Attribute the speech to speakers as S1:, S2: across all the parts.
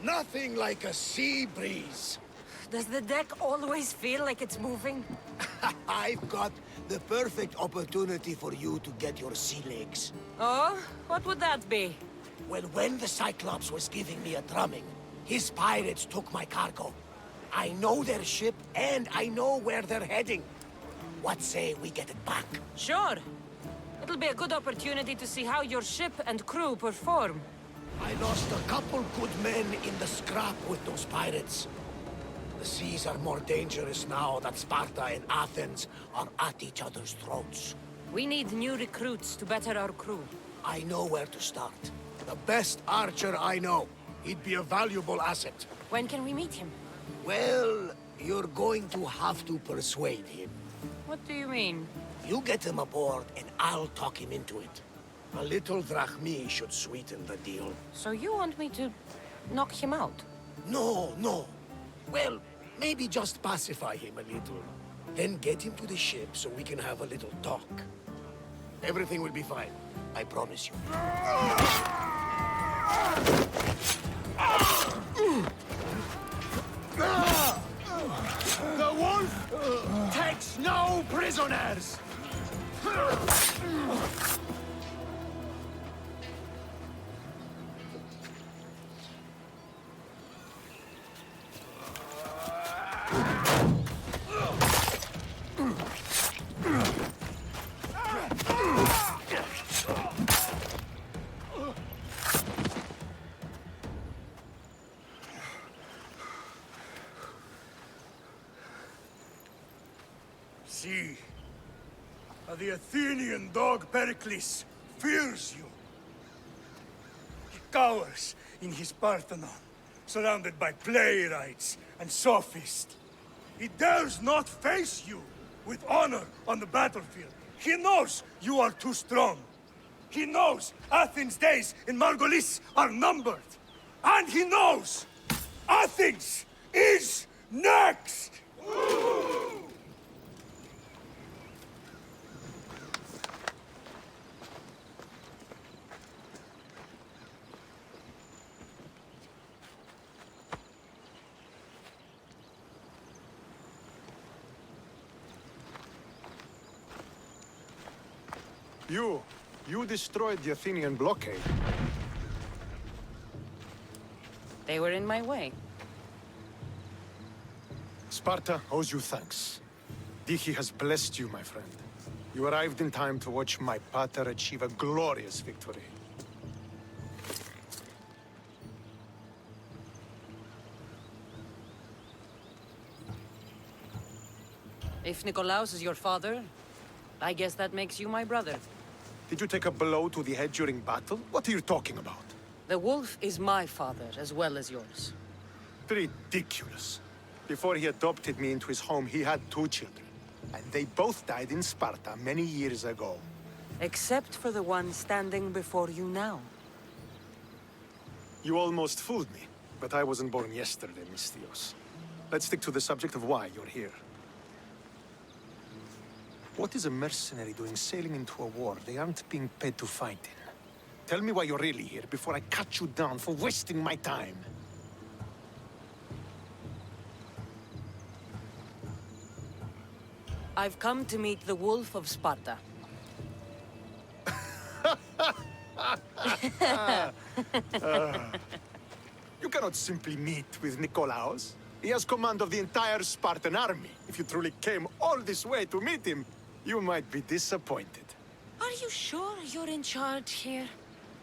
S1: Nothing like a sea breeze.
S2: Does the deck always feel like it's moving?
S1: I've got the perfect opportunity for you to get your sea legs.
S2: Oh? What would that be?
S1: Well, when the Cyclops was giving me a drumming, his pirates took my cargo. I know their ship, and I know where they're heading. What say we get it back?
S2: Sure. It'll be a good opportunity to see how your ship and crew perform.
S1: I lost a couple good men in the scrap with those pirates. The seas are more dangerous now that Sparta and Athens are at each other's throats.
S2: We need new recruits to better our crew.
S1: I know where to start. The best archer I know. He'd be a valuable asset.
S2: When can we meet him?
S1: Well, you're going to have to persuade him.
S2: What do you mean?
S1: You get him aboard, and I'll talk him into it. A little drachmi should sweeten the deal.
S2: So you want me to knock him out?
S1: No. Well, maybe just pacify him a little. Then get him to the ship so we can have a little talk. Everything will be fine. I promise you. The wolf takes no prisoners!
S3: See, the Athenian dog Pericles fears you. He cowers in his Parthenon, surrounded by playwrights and sophists. He dares not face you with honor on the battlefield. He knows you are too strong. He knows Athens' days in Margolis are numbered. And he knows Athens is next!
S4: You destroyed the Athenian blockade.
S2: They were in my way.
S4: Sparta owes you thanks. Dihi has blessed you, my friend. You arrived in time to watch my pater achieve a glorious victory.
S2: If Nikolaos is your father, I guess that makes you my brother.
S4: Did you take a blow to the head during battle? What are you talking about?
S2: The wolf is my father as well as yours.
S4: Ridiculous. Before he adopted me into his home, he had 2 children. And they both died in Sparta many years ago.
S2: Except for the one standing before you now.
S4: You almost fooled me, but I wasn't born yesterday, Mystios. Let's stick to the subject of why you're here. What is a mercenary doing sailing into a war they aren't being paid to fight in? Tell me why you're really here before I cut you down for wasting my time.
S2: I've come to meet the Wolf of Sparta.
S4: You cannot simply meet with Nikolaos. He has command of the entire Spartan army. If you truly came all this way to meet him, you might be disappointed.
S2: Are you sure you're in charge here?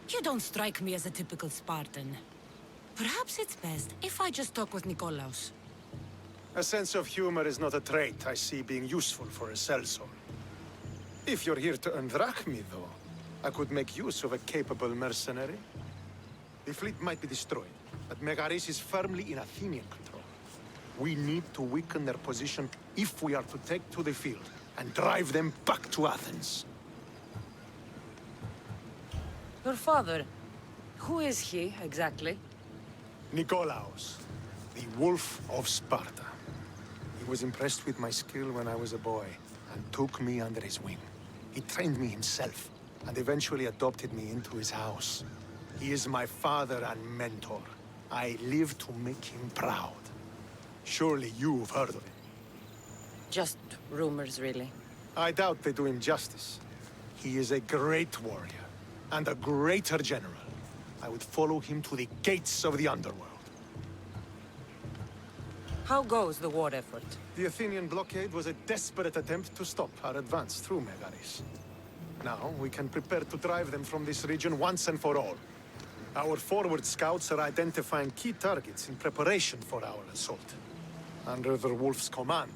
S2: You don't strike me as a typical Spartan. Perhaps it's best if I just talk with Nikolaos.
S4: A sense of humor is not a trait I see being useful for a sellsword. If you're here to earn drachmi, though, I could make use of a capable mercenary. The fleet might be destroyed, but Megaris is firmly in Athenian control. We need to weaken their position if we are to take to the field and drive them back to Athens.
S2: Your father, who is he exactly?
S4: Nikolaos, the Wolf of Sparta. He was impressed with my skill when I was a boy and took me under his wing. He trained me himself and eventually adopted me into his house. He is my father and mentor. I live to make him proud. Surely you've heard of him.
S2: Just rumors, really.
S4: I doubt they do him justice. He is a great warrior, and a greater general. I would follow him to the gates of the underworld.
S2: How goes the war effort?
S4: The Athenian blockade was a desperate attempt to stop our advance through Megaris. Now, we can prepare to drive them from this region once and for all. Our forward scouts are identifying key targets in preparation for our assault. Under the Wolf's command,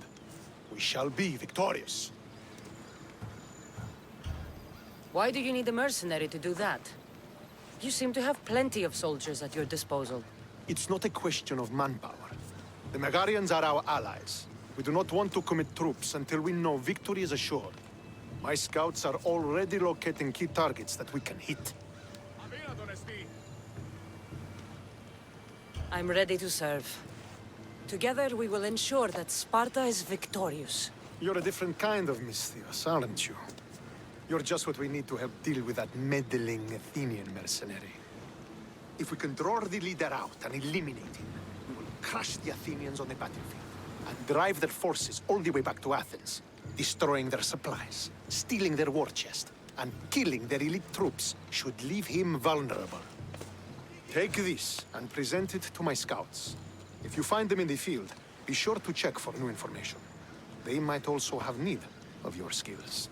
S4: we shall be victorious.
S2: Why do you need a mercenary to do that? You seem to have plenty of soldiers at your disposal.
S4: It's not a question of manpower. The Megarians are our allies. We do not want to commit troops until we know victory is assured. My scouts are already locating key targets that we can hit.
S2: I'm ready to serve. Together we will ensure that Sparta is victorious.
S4: You're a different kind of Misthios, aren't you? You're just what we need to help deal with that meddling Athenian mercenary. If we can draw the leader out and eliminate him, we will crush the Athenians on the battlefield and drive their forces all the way back to Athens, destroying their supplies, stealing their war chest, and killing their elite troops should leave him vulnerable. Take this and present it to my scouts. If you find them in the field, be sure to check for new information. They might also have need of your skills.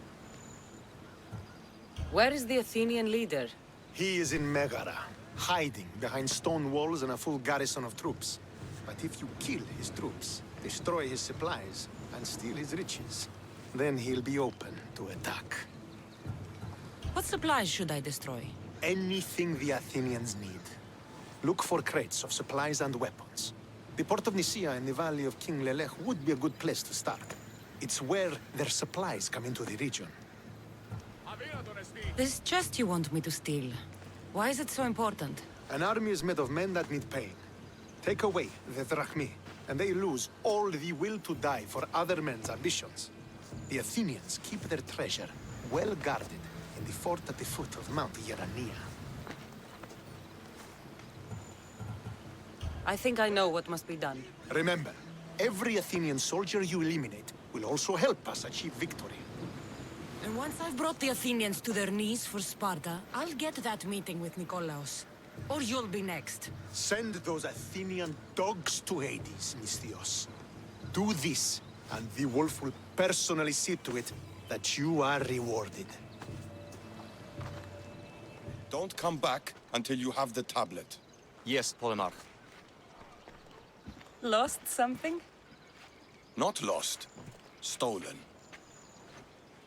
S2: Where is the Athenian leader?
S4: He is in Megara, hiding behind stone walls and a full garrison of troops. But if you kill his troops, destroy his supplies, and steal his riches, then he'll be open to attack.
S2: What supplies should I destroy?
S4: Anything the Athenians need. Look for crates of supplies and weapons. The port of Nicaea in the valley of King Lelech would be a good place to start. It's where their supplies come into the region.
S2: This chest you want me to steal. Why is it so important?
S4: An army is made of men that need paying. Take away the drachmi, and they lose all the will to die for other men's ambitions. The Athenians keep their treasure well guarded in the fort at the foot of Mount Yerania.
S2: I think I know what must be done.
S4: Remember, every Athenian soldier you eliminate will also help us achieve victory.
S2: And once I've brought the Athenians to their knees for Sparta, I'll get that meeting with Nikolaos. Or you'll be next.
S4: Send those Athenian dogs to Hades, Misthios. Do this, and the wolf will personally see to it that you are rewarded.
S5: Don't come back until you have the tablet.
S6: Yes, Polemarch.
S2: Lost something?
S5: Not lost. Stolen.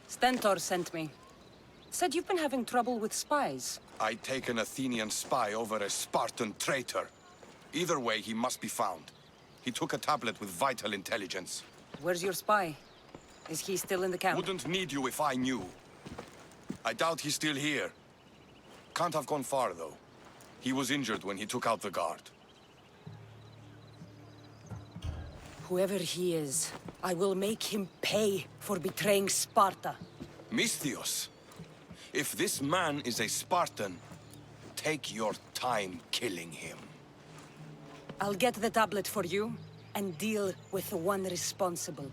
S2: Stentor sent me. Said you've been having trouble with spies.
S5: I take an Athenian spy over a Spartan traitor. Either way, he must be found. He took a tablet with vital intelligence.
S2: Where's your spy? Is he still in the camp?
S5: Wouldn't need you if I knew. I doubt he's still here. Can't have gone far, though. He was injured when he took out the guard.
S2: Whoever he is, I will make him pay for betraying Sparta.
S5: Misthios, if this man is a Spartan, take your time killing him.
S2: I'll get the tablet for you, and deal with the one responsible.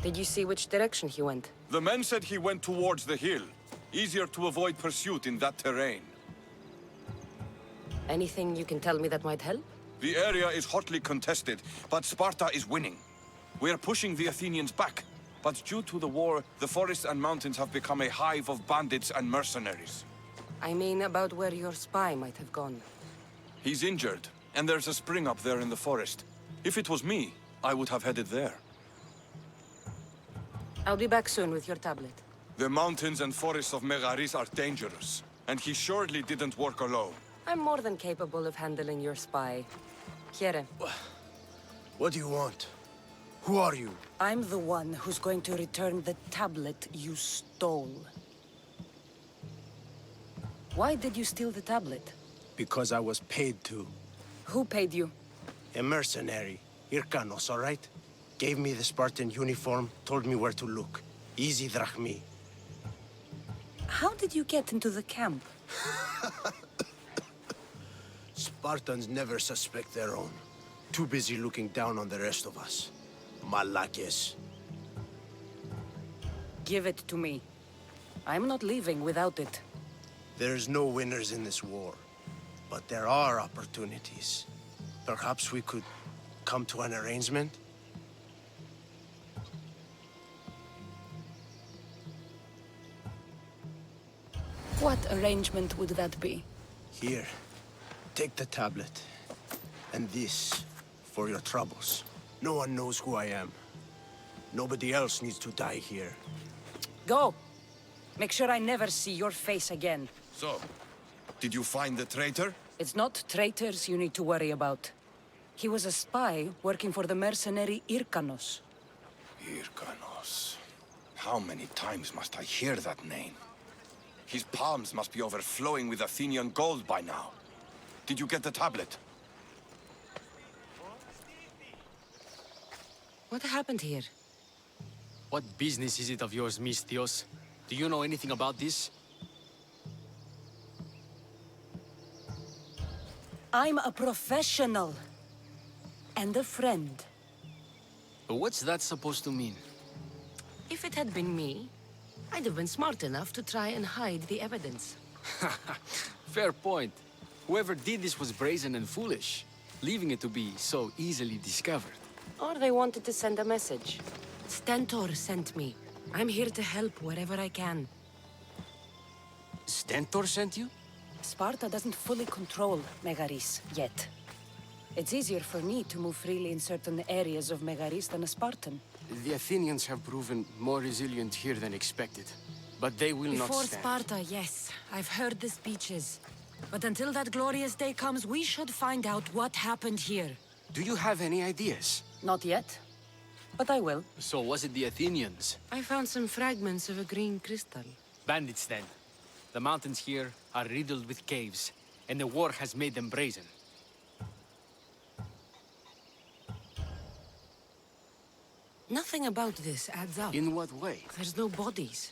S2: Did you see which direction he went?
S5: The men said he went towards the hill. Easier to avoid pursuit in that terrain.
S2: Anything you can tell me that might help?
S5: The area is hotly contested, but Sparta is winning. We are pushing the Athenians back, but due to the war, the forests and mountains have become a hive of bandits and mercenaries.
S2: I mean about where your spy might have gone.
S5: He's injured, and there's a spring up there in the forest. If it was me, I would have headed there.
S2: I'll be back soon with your tablet.
S5: The mountains and forests of Megaris are dangerous, and he surely didn't work alone.
S2: I'm more than capable of handling your spy. Here.
S1: What do you want? Who are you?
S2: I'm the one who's going to return the tablet you stole. Why did you steal the tablet?
S1: Because I was paid to.
S2: Who paid you?
S1: A mercenary. Hyrkanos, all right? Gave me the Spartan uniform, told me where to look. Easy drachmi.
S2: How did you get into the camp?
S1: Spartans never suspect their own. Too busy looking down on the rest of us. Malakes.
S2: Give it to me. I'm not leaving without it.
S1: There's no winners in this war. But there are opportunities. Perhaps we could come to an arrangement?
S2: What arrangement would that be?
S1: Here, take the tablet. And this, for your troubles. No one knows who I am. Nobody else needs to die here.
S2: Go! Make sure I never see your face again.
S5: So, did you find the traitor?
S2: It's not traitors you need to worry about. He was a spy working for the mercenary Irkanos.
S5: Hyrkanos. How many times must I hear that name? His palms must be overflowing with Athenian gold by now. Did you get the tablet?
S2: What happened here?
S6: What business is it of yours, Misthios? Do you know anything about this?
S2: I'm a professional. And a friend.
S6: But what's that supposed to mean?
S7: If it had been me, I'd have been smart enough to try and hide the evidence.
S6: Fair point. Whoever did this was brazen and foolish, leaving it to be so easily discovered.
S7: Or they wanted to send a message. Stentor sent me. I'm here to help wherever I can.
S6: Stentor sent you?
S2: Sparta doesn't fully control Megaris yet. It's easier for me to move freely in certain areas of Megaris than a Spartan.
S6: The Athenians have proven more resilient here than expected. But they will not
S2: Before
S6: stand.
S2: Sparta, yes. I've heard the speeches. But until that glorious day comes, we should find out what happened here.
S6: Do you have any ideas?
S2: Not yet. But I will.
S6: So was it the Athenians?
S7: I found some fragments of a green crystal.
S6: Bandits then. The mountains here are riddled with caves, and the war has made them brazen.
S7: Nothing about this adds up.
S6: In what way?
S7: There's no bodies.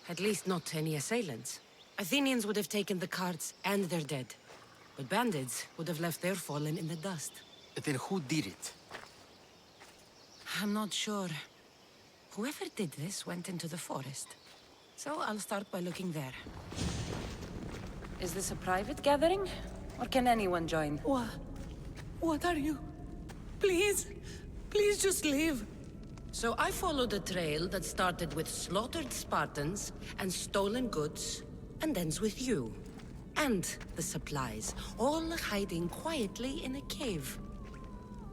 S7: At least not any assailants. Athenians would have taken the carts and their dead. But bandits would have left their fallen in the dust.
S6: Then who did it?
S7: I'm not sure. Whoever did this went into the forest. So I'll start by looking there.
S2: Is this a private gathering? Or can anyone join?
S7: What are you? Please, please just leave. So I followed a trail that started with slaughtered Spartans and stolen goods, and ends with you. And the supplies, all hiding quietly in a cave.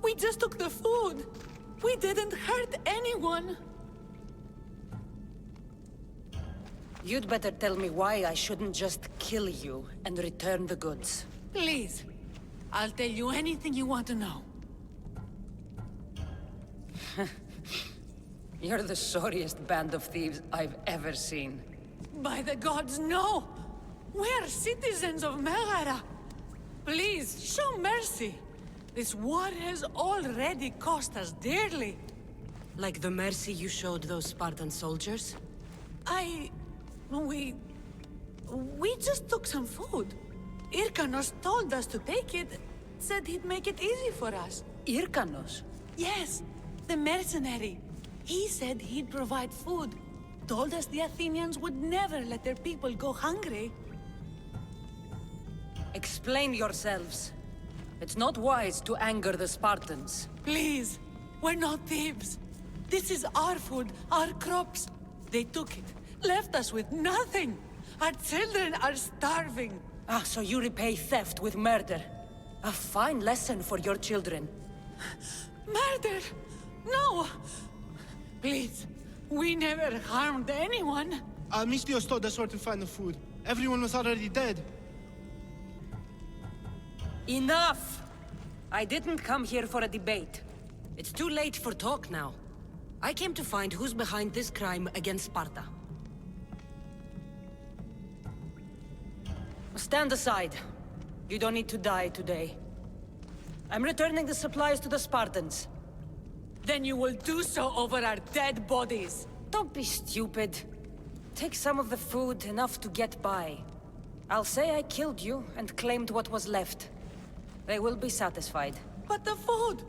S8: We just took the food. We didn't hurt anyone.
S2: You'd better tell me why I shouldn't just kill you and return the goods.
S8: Please. I'll tell you anything you want to know.
S2: You're the sorriest band of thieves I've ever seen.
S8: By the gods, no! We're citizens of Megara. Please, show mercy. This war has already cost us dearly.
S7: Like the mercy you showed those Spartan soldiers?
S8: We just took some food. Irkanos told us to take it, said he'd make it easy for us.
S2: Irkanos?
S8: Yes, the mercenary. He said he'd provide food. Told us the Athenians would never let their people go hungry.
S2: Explain yourselves. It's not wise to anger the Spartans.
S8: Please, we're not thieves. This is our food, our crops. They took it, left us with nothing. Our children are starving.
S2: Ah, so you repay theft with murder. A fine lesson for your children.
S8: Murder? No! Please, we never harmed anyone.
S9: Misthios told us where to find the food. Everyone was already dead.
S2: Enough! I didn't come here for a debate.
S7: It's too late for talk now. I came to find who's behind this crime against Sparta.
S2: Stand aside. You don't need to die today. I'm returning the supplies to the Spartans.
S8: Then you will do so over our dead bodies.
S2: Don't be stupid. Take some of the food, enough to get by. I'll say I killed you and claimed what was left. They will be satisfied.
S8: But the food!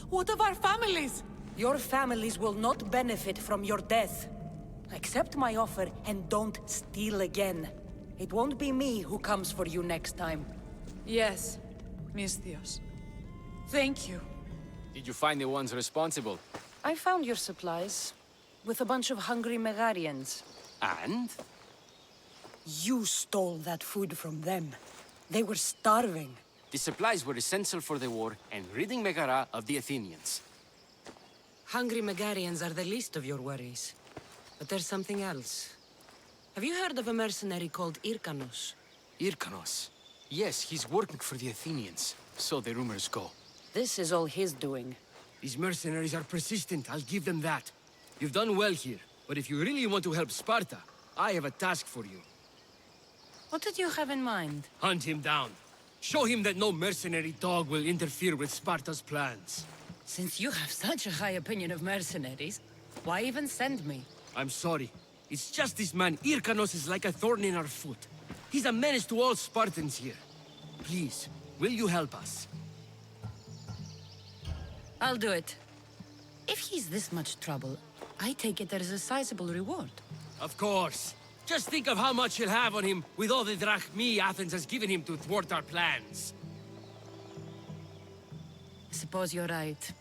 S8: What of our families?
S2: Your families will not benefit from your death. Accept my offer and don't steal again. It won't be me who comes for you next time.
S8: Yes, Misthios. Thank you.
S6: Did you find the ones responsible?
S2: I found your supplies. With a bunch of hungry Megarians.
S6: And?
S2: You stole that food from them. They were starving.
S6: The supplies were essential for the war and ridding Megara of the Athenians.
S2: Hungry Megarians are the least of your worries. But there's something else. Have you heard of a mercenary called Irkanos?
S6: Irkanos. Yes, he's working for the Athenians. So the rumors go.
S2: This is all his doing.
S10: These mercenaries are persistent, I'll give them that. You've done well here, but if you really want to help Sparta, I have a task for you.
S2: What did you have in mind?
S10: Hunt him down. Show him that no mercenary dog will interfere with Sparta's plans.
S2: Since you have such a high opinion of mercenaries, why even send me?
S10: I'm sorry. It's just this man, Irkanos, is like a thorn in our foot. He's a menace to all Spartans here. Please, will you help us?
S2: I'll do it. If he's this much trouble, I take it there is a sizable reward.
S10: Of course. Just think of how much he'll have on him with all the drachmi Athens has given him to thwart our plans.
S2: I suppose you're right.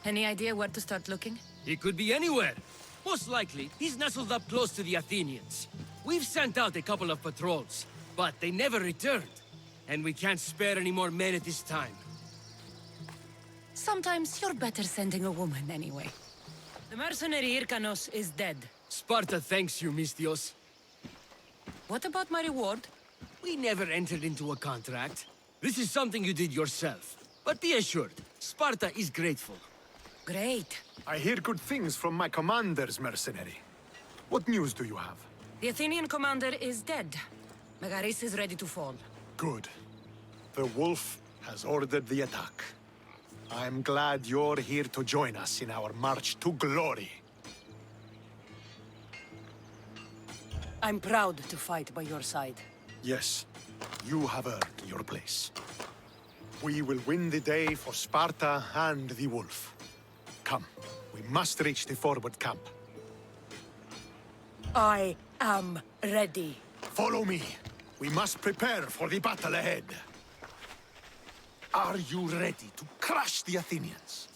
S2: Any idea where to start looking?
S10: He could be anywhere. Most likely, he's nestled up close to the Athenians. We've sent out a couple of patrols, but they never returned. And we can't spare any more men at this time.
S2: Sometimes you're better sending a woman anyway. The mercenary Irkanos is dead.
S10: Sparta thanks you, Misthios.
S2: What about my reward?
S10: We never entered into a contract. This is something you did yourself. But be assured, Sparta is grateful.
S2: Great.
S4: I hear good things from my commanders, mercenary. What news do you have?
S2: The Athenian commander is dead. Megaris is ready to fall.
S4: Good. The wolf has ordered the attack. I'm glad you're here to join us in our march to glory.
S2: I'm proud to fight by your side.
S4: Yes, you have earned your place. We will win the day for Sparta and the wolf. Come, we must reach the forward camp.
S2: I am ready.
S4: Follow me. We must prepare for the battle ahead. Are you ready to crush the Athenians?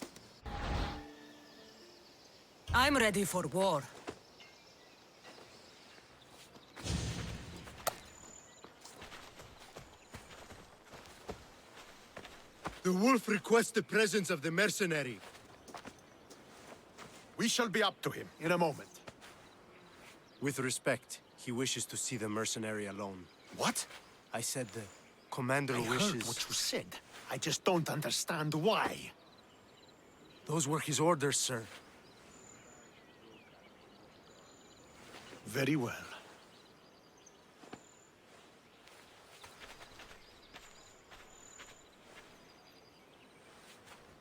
S2: I'm ready for war.
S1: The wolf requests the presence of the mercenary.
S4: We shall be up to him in a moment.
S11: With respect, he wishes to see the mercenary alone.
S4: What?
S11: I said the commander
S4: I
S11: wishes...
S4: heard what you said. I just don't understand why.
S11: Those were his orders, sir.
S4: Very well.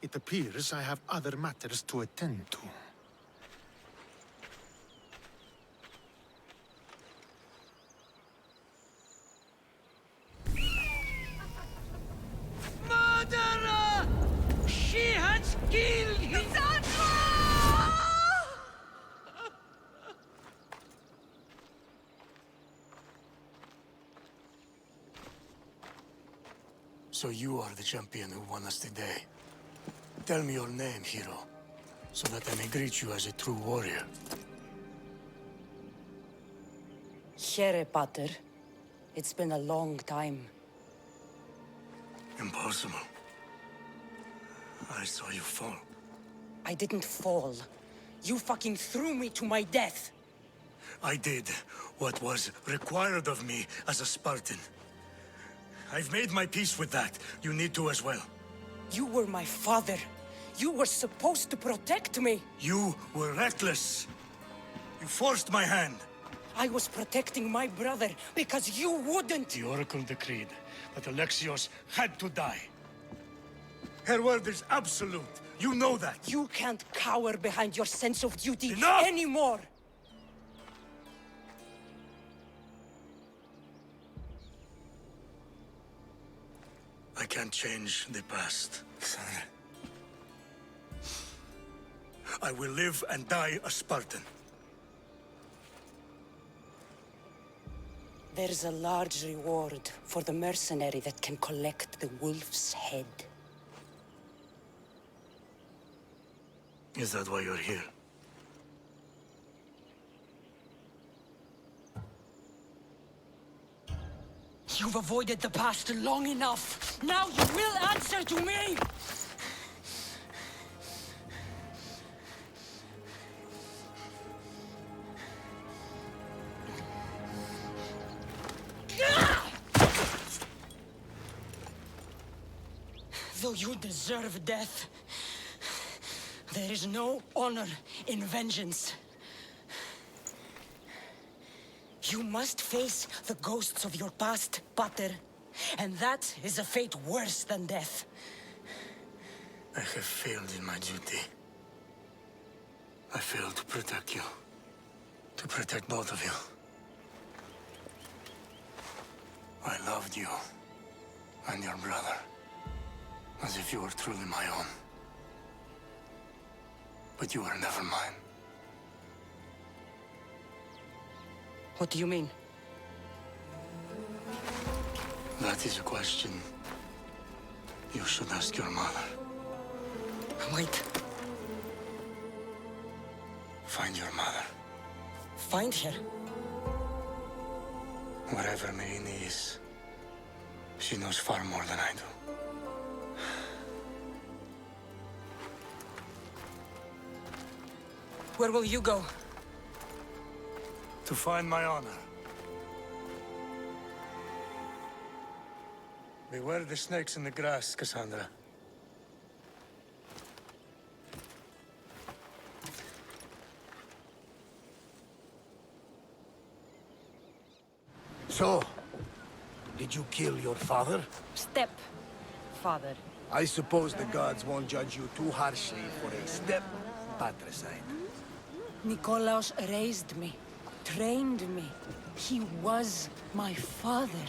S4: It appears I have other matters to attend to.
S10: Murderer! She has killed his...
S1: So you are the champion who won us today. Tell me your name, hero, so that I may greet you as a true warrior.
S2: Here, Pater. It's been a long time.
S1: Impossible. I saw you fall.
S2: I didn't fall. You fucking threw me to my death.
S1: I did what was required of me as a Spartan. I've made my peace with that. You need to as well.
S2: You were my father. You were supposed to protect me.
S1: You were reckless. You forced my hand.
S2: I was protecting my brother because you wouldn't.
S1: The Oracle decreed that Alexios had to die. Her word is absolute. You know that.
S2: You can't cower behind your sense of duty
S1: Enough!
S2: anymore.
S1: I
S3: can't change the past, Cassandra. I will live and die a Spartan.
S2: There's a large reward for the mercenary that can collect the wolf's head.
S3: Is that why you're here?
S2: You've avoided the past long enough. Now you will answer to me! Though you deserve death, there is no honor in vengeance. You must face the ghosts of your past, Pater. And that is a fate worse than death.
S3: I have failed in my duty. I failed to protect you. To protect both of you. I loved you and your brother as if you were truly my own. But you were never mine.
S2: What do you mean?
S3: That is a question you should ask your mother.
S2: Wait.
S3: Find your mother.
S2: Find her?
S3: Wherever Merini is, she knows far more than I do.
S2: Where will you go?
S3: To find my honor. Beware the snakes in the grass, Cassandra.
S1: So, did you kill your father?
S2: Step, father.
S1: I suppose the gods won't judge you too harshly for a step patricide.
S2: Nikolaos raised me, trained me. He was my father.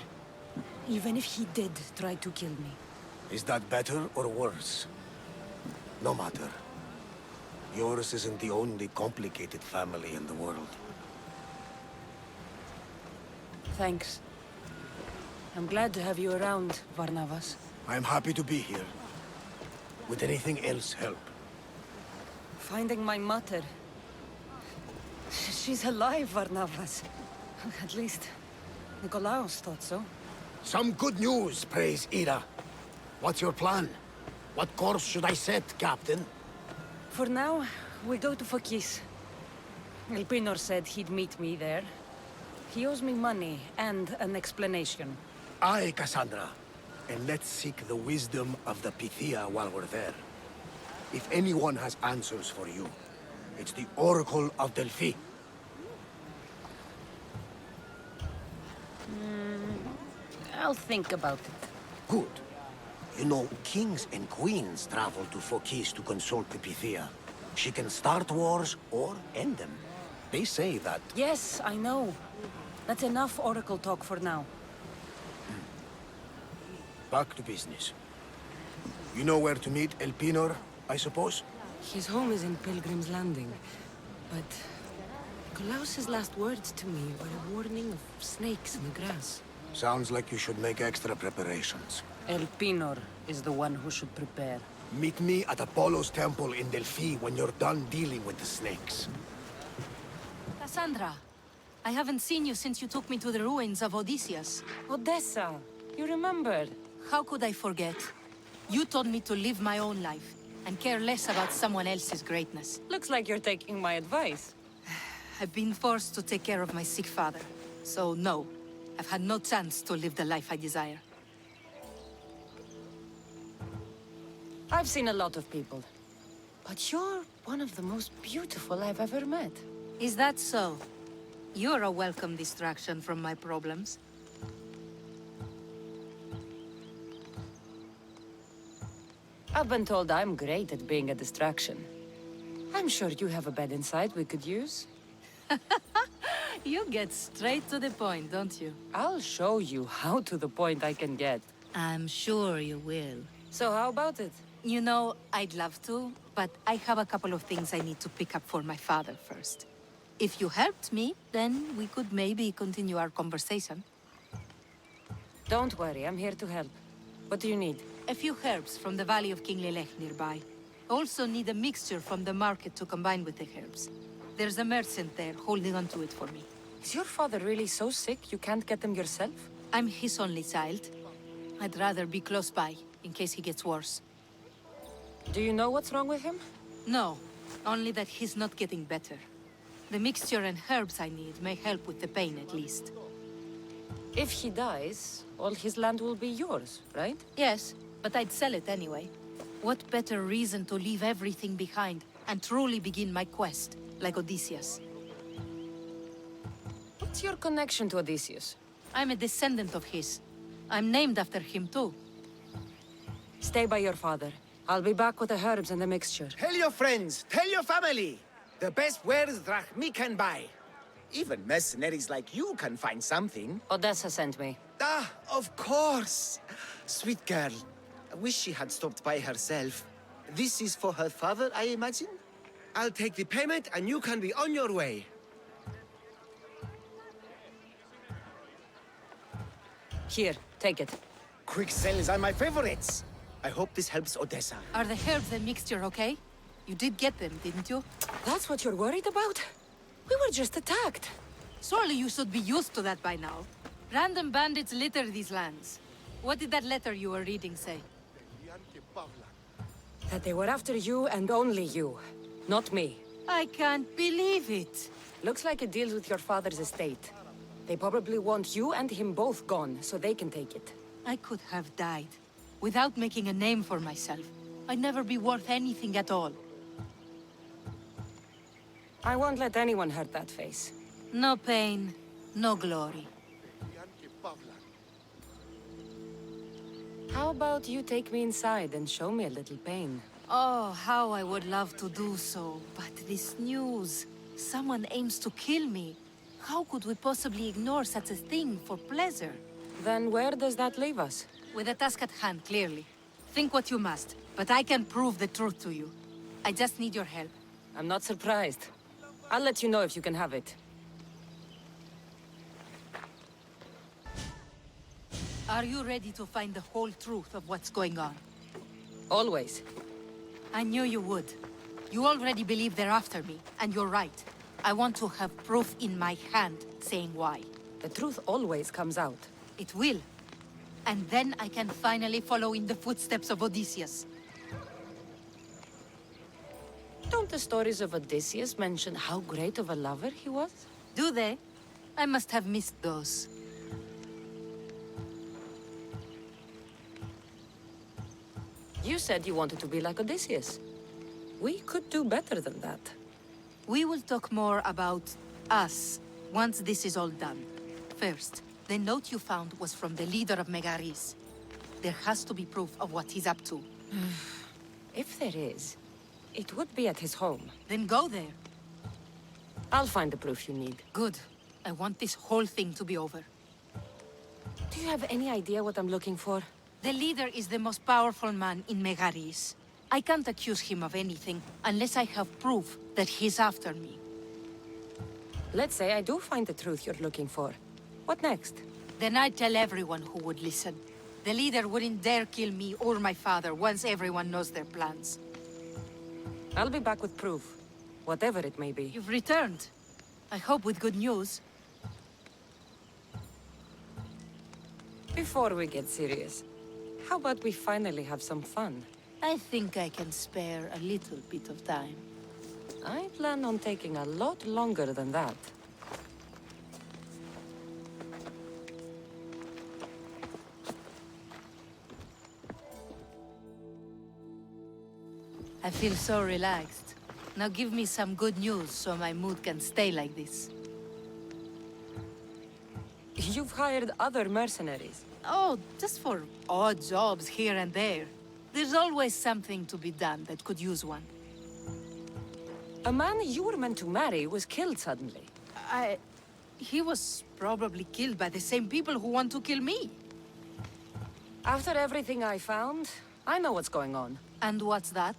S2: Even if he did try to kill me.
S1: Is that better or worse? No matter. Yours isn't the only complicated family in the world.
S2: Thanks. I'm glad to have you around, Varnavas.
S1: I'm happy to be here. Would anything else help?
S2: Finding my mother. She's alive, Varnavas. At least, Nikolaos thought so.
S1: Some good news, praise Ira. What's your plan? What course should I set, Captain?
S2: For now, we go to Phokis. Elpinor said he'd meet me there. He owes me money and an explanation.
S1: Aye, Cassandra. And let's seek the wisdom of the Pythia while we're there. If anyone has answers for you, it's the Oracle of Delphi.
S2: I'll think about it.
S1: Good. You know, kings and queens travel to Phokis to consult the Pythia. She can start wars or end them. They say that...
S2: Yes, I know. That's enough Oracle talk for now.
S1: Back to business. You know where to meet Elpinor, I suppose?
S7: His home is in Pilgrim's Landing, but Nikolaos's last words to me were a warning of snakes in the grass.
S1: Sounds like you should make extra preparations.
S2: Elpinor is the one who should prepare.
S1: Meet me at Apollo's temple in Delphi when you're done dealing with the snakes.
S12: Cassandra, I haven't seen you since you took me to the ruins of Odysseus.
S2: Odessa, you remembered?
S12: How could I forget? You told me to live my own life and care less about someone else's greatness.
S2: Looks like you're taking my advice.
S12: I've been forced to take care of my sick father, so no. I've had no chance to live the life I desire.
S2: I've seen a lot of people, but you're one of the most beautiful I've ever met.
S12: Is that so? You're a welcome distraction from my problems.
S2: I've been told I'm great at being a distraction. I'm sure you have a bed inside we could use.
S12: You get straight to the point, don't you?
S2: I'll show you how to the point I can get.
S12: I'm sure you will.
S2: So how about it?
S12: You know, I'd love to, but I have a couple of things I need to pick up for my father first. If you helped me, then we could maybe continue our conversation.
S2: Don't worry, I'm here to help. What do you need?
S12: A few herbs from the Valley of King Lelech nearby. Also need a mixture from the market to combine with the herbs. There's a merchant there holding on to it for me.
S2: Is your father really so sick you can't get them yourself?
S12: I'm his only child. I'd rather be close by, in case he gets worse.
S2: Do you know what's wrong with him?
S12: No, only that he's not getting better. The mixture and herbs I need may help with the pain at least.
S2: If he dies, all his land will be yours, right?
S12: Yes, but I'd sell it anyway. What better reason to leave everything behind and truly begin my quest, like Odysseus?
S2: What's your connection to Odysseus?
S12: I'm a descendant of his. I'm named after him too.
S2: Stay by your father. I'll be back with the herbs and the mixture.
S13: Tell your friends, tell your family. The best wares drachmi can buy. Even mercenaries like you can find something.
S2: Odessa sent me.
S13: Ah, of course. Sweet girl. I wish she had stopped by herself. This is for her father, I imagine? I'll take the payment and you can be on your way.
S2: Here, take it.
S13: Quick sales are my favorites. I hope this helps Odessa.
S12: Are the herbs and mixture okay? You did get them, didn't you?
S2: That's what you're worried about? We were just attacked.
S12: Surely you should be used to that by now. Random bandits litter these lands. What did that letter you were reading say?
S2: That they were after you and only you. Not me.
S12: I can't believe it.
S2: Looks like it deals with your father's estate. They probably want you and him both gone, so they can take it.
S12: I could have died. Without making a name for myself. I'd never be worth anything at all.
S2: I won't let anyone hurt that face.
S12: No pain, no glory.
S2: How about you take me inside and show me a little pain?
S12: Oh, how I would love to do so. But this news... Someone aims to kill me. How could we possibly ignore such a thing for pleasure?
S2: Then where does that leave us?
S12: With a task at hand, clearly. Think what you must, but I can prove the truth to you. I just need your help.
S2: I'm not surprised. I'll let you know if you can have it.
S12: Are you ready to find the whole truth of what's going on?
S2: Always.
S12: I knew you would. You already believe they're after me, and you're right. I want to have proof in my hand saying why.
S2: The truth always comes out.
S12: It will. And then I can finally follow in the footsteps of Odysseus.
S2: Don't the stories of Odysseus mention how great of a lover he was?
S12: Do they? I must have missed those.
S2: You said you wanted to be like Odysseus. We could do better than that.
S12: We will talk more about us once this is all done. First, the note you found was from the leader of Megaris. There has to be proof of what he's up to.
S2: If there is, it would be at his home.
S12: Then go there.
S2: I'll find the proof you need.
S12: Good. I want this whole thing to be over.
S2: Do you have any idea what I'm looking for?
S12: The leader is the most powerful man in Megaris. I can't accuse him of anything unless I have proof that he's after me.
S2: Let's say I do find the truth you're looking for. What next?
S12: Then I'd tell everyone who would listen. The leader wouldn't dare kill me or my father once everyone knows their plans.
S2: I'll be back with proof. Whatever it may be.
S12: You've returned. I hope with good news.
S2: Before we get serious, how about we finally have some fun?
S12: I think I can spare a little bit of time.
S2: I plan on taking a lot longer than that.
S12: I feel so relaxed. Now give me some good news so my mood can stay like this.
S2: You've hired other mercenaries.
S12: Oh, just for odd jobs here and there. There's always something to be done that could use one.
S2: A man you were meant to marry was killed suddenly.
S12: He was probably killed by the same people who want to kill me.
S2: After everything I found, I know what's going on.
S12: And what's that?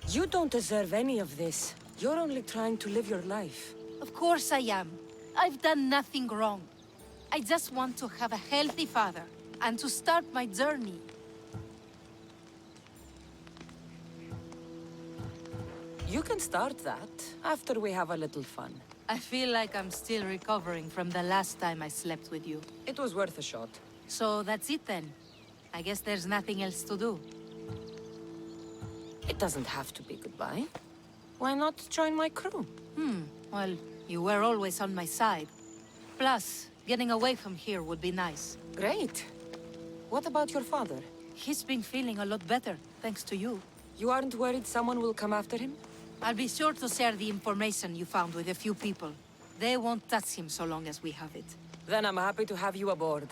S2: You don't deserve any of this. You're only trying to live your life.
S12: Of course I am. I've done nothing wrong. I just want to have a healthy father, and to start my journey.
S2: You can start that, after we have a little fun.
S12: I feel like I'm still recovering from the last time I slept with you.
S2: It was worth a shot.
S12: So that's it then. I guess there's nothing else to do.
S2: It doesn't have to be goodbye. Why not join my crew?
S12: Well, you were always on my side. Plus, getting away from here would be nice.
S2: Great. What about your father?
S12: He's been feeling a lot better, thanks to you.
S2: You aren't worried someone will come after him?
S12: I'll be sure to share the information you found with a few people. They won't touch him so long as we have it.
S2: Then I'm happy to have you aboard.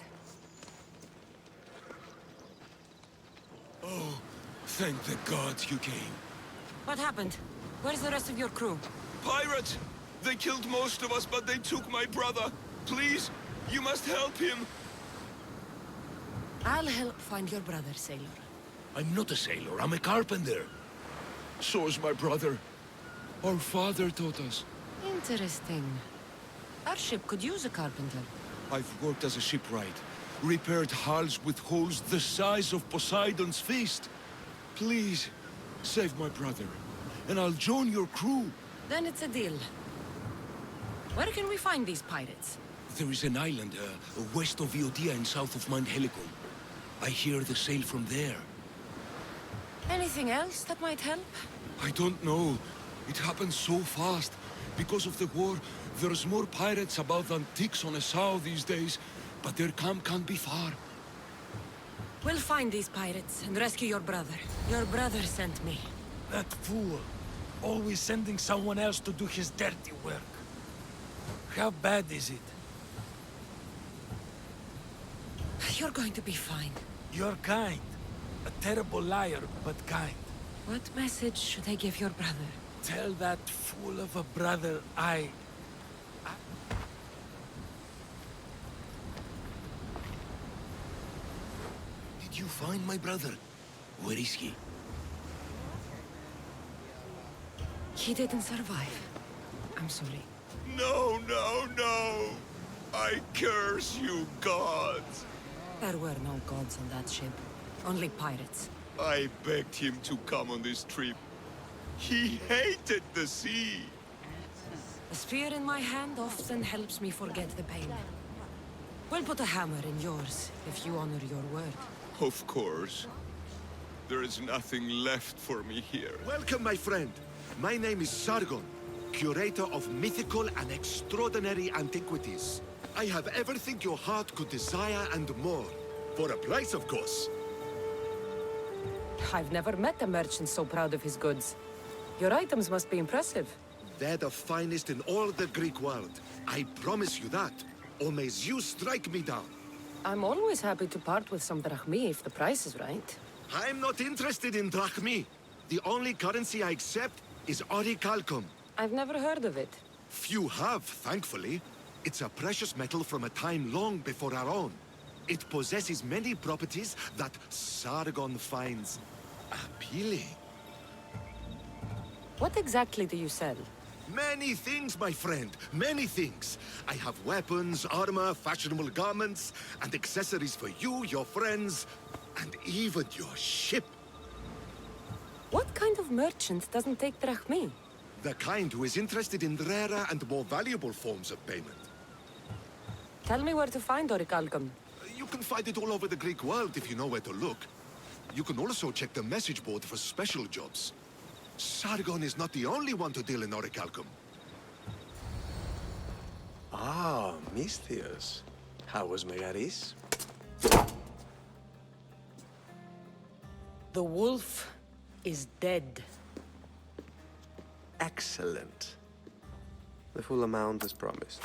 S5: Oh, thank the gods you came.
S2: What happened? Where's the rest of your crew?
S5: Pirates! They killed most of us, but they took my brother. Please, you must help him.
S2: I'll help find your brother, sailor.
S1: I'm not a sailor, I'm a carpenter.
S5: So is my brother. Our father taught us.
S2: Interesting. Our ship could use a carpenter.
S5: I've worked as a shipwright. Repaired hulls with holes the size of Poseidon's fist. Please, save my brother, and I'll join your crew.
S2: Then it's a deal. Where can we find these pirates?
S1: There is an island west of Iotia and south of Mount Helicon. I hear the sail from there.
S2: Anything else that might help?
S5: I don't know. It happened so fast. Because of the war, there's more pirates about than ticks on a sow these days, but their camp can't be far.
S2: We'll find these pirates and rescue your brother. Your brother sent me.
S1: That fool. Always sending someone else to do his dirty work. How bad is it?
S2: You're going to be fine.
S1: You're kind. A terrible liar, but kind.
S2: What message should I give your brother?
S1: Tell that fool of a brother Did you find my brother? Where is he?
S2: He didn't survive. I'm sorry.
S5: No, no, no! I curse you, gods!
S2: There were no gods on that ship. Only pirates.
S5: I begged him to come on this trip. He hated the sea.
S2: A spear in my hand often helps me forget the pain. We'll put a hammer in yours, if you honor your word.
S5: Of course. There is nothing left for me here.
S14: Welcome, my friend. My name is Sargon, curator of mythical and extraordinary antiquities. I have everything your heart could desire and more. For a price, of course.
S2: I've never met a merchant so proud of his goods. Your items must be impressive.
S14: They're the finest in all the Greek world. I promise you that. Or may Zeus strike me down.
S2: I'm always happy to part with some drachmi if the price is right.
S14: I'm not interested in drachmi. The only currency I accept is orichalcum.
S2: I've never heard of it.
S14: Few have, thankfully. It's a precious metal from a time long before our own. It possesses many properties that Sargon finds appealing.
S2: What exactly do you sell?
S14: Many things, my friend. Many things. I have weapons, armor, fashionable garments, and accessories for you, your friends, and even your ship.
S2: What kind of merchant doesn't take drachmi?
S14: The kind who is interested in rarer and more valuable forms of payment.
S2: Tell me where to find orichalcum.
S14: You can find it all over the Greek world if you know where to look. You can also check the message board for special jobs. Sargon is not the only one to deal in orichalcum.
S4: Ah, Misthios. How was Megaris?
S2: The wolf is dead.
S15: Excellent. The full amount is promised.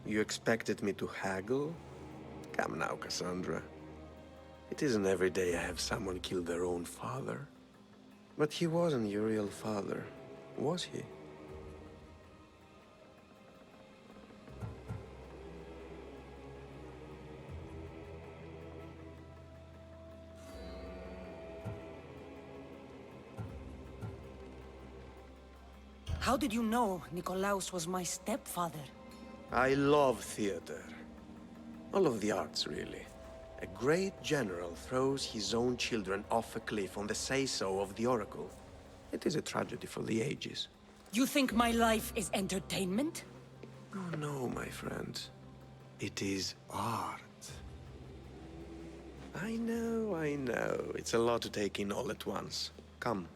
S15: You expected me to haggle? Come now, Cassandra. It isn't every day I have someone kill their own father. But he wasn't your real father, was he?
S2: How did you know Nikolaos was my stepfather?
S15: I love theater. All of the arts, really. A great general throws his own children off a cliff on the say-so of the Oracle. It is a tragedy for the ages.
S2: You think my life is entertainment?
S15: Oh no, my friend. It is art. I know. It's a lot to take in all at once. Come.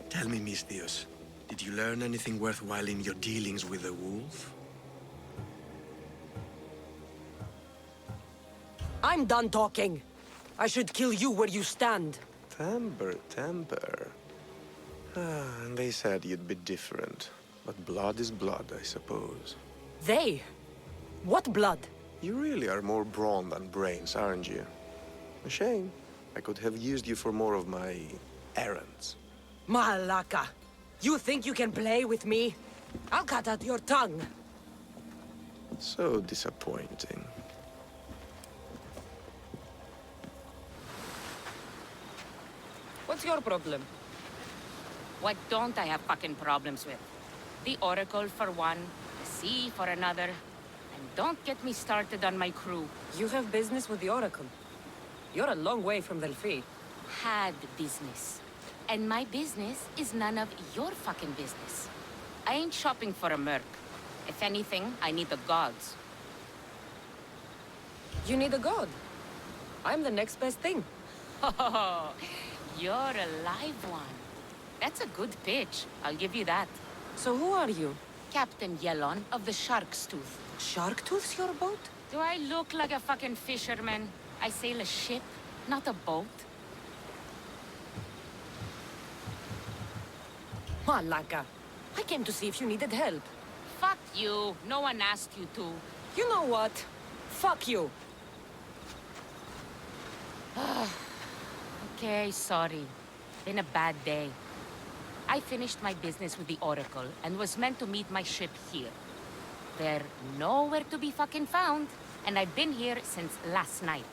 S15: Tell me, Misthios, did you learn anything worthwhile in your dealings with the wolf?
S2: I'm done talking. I should kill you where you stand.
S15: Temper. And they said you'd be different. But blood is blood, I suppose.
S2: They? What blood?
S15: You really are more brawn than brains, aren't you? A shame. I could have used you for more of my errands.
S2: Malaka! You think you can play with me? I'll cut out your tongue.
S15: So disappointing.
S2: What's your problem?
S16: What don't I have fucking problems with? The Oracle for one, the sea for another, and don't get me started on my crew.
S2: You have business with the Oracle. You're a long way from Delphi.
S16: Had business. And my business is none of your fucking business. I ain't shopping for a merc. If anything, I need the gods.
S2: You need a god. I'm the next best thing.
S16: Oh, you're a live one. That's a good pitch. I'll give you that.
S2: So who are you?
S16: Captain Yellon of the Shark's Tooth.
S2: Shark Tooth's your boat?
S16: Do I look like a fucking fisherman? I sail a ship, not a boat.
S2: Malaka. I came to see if you needed help.
S16: Fuck you. No one asked you to.
S2: You know what? Fuck you.
S16: Okay, sorry. Been a bad day. I finished my business with the Oracle and was meant to meet my ship here. They're nowhere to be fucking found, and I've been here since last night.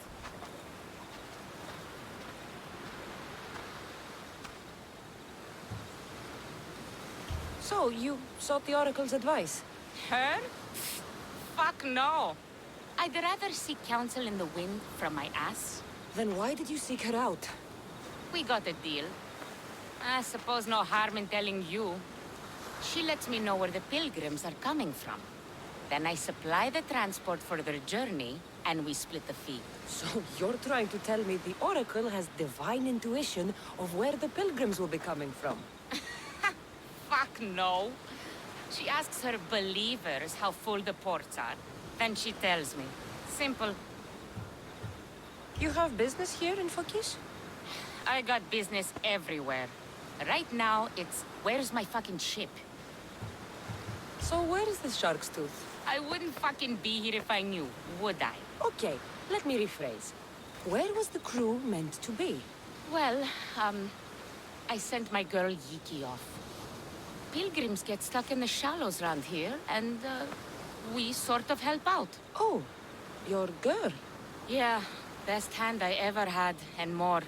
S2: So, you sought the Oracle's advice?
S16: Her? Fuck no. I'd rather seek counsel in the wind from my ass.
S2: Then why did you seek her out?
S16: We got a deal. I suppose no harm in telling you. She lets me know where the pilgrims are coming from. Then I supply the transport for their journey, and we split the fee.
S2: So you're trying to tell me the Oracle has divine intuition of where the pilgrims will be coming from?
S16: Fuck no. She asks her believers how full the ports are. Then she tells me. Simple.
S2: You have business here in Fokish?
S16: I got business everywhere. Right now, it's where's my fucking ship?
S2: So where is the Shark's Tooth?
S16: I wouldn't fucking be here if I knew, would I?
S2: Okay, let me rephrase. Where was the crew meant to be?
S16: Well, I sent my girl Yiki off. Pilgrims get stuck in the shallows around here, and, we sort of help out.
S2: Oh, your girl?
S16: Yeah, best hand I ever had, and more.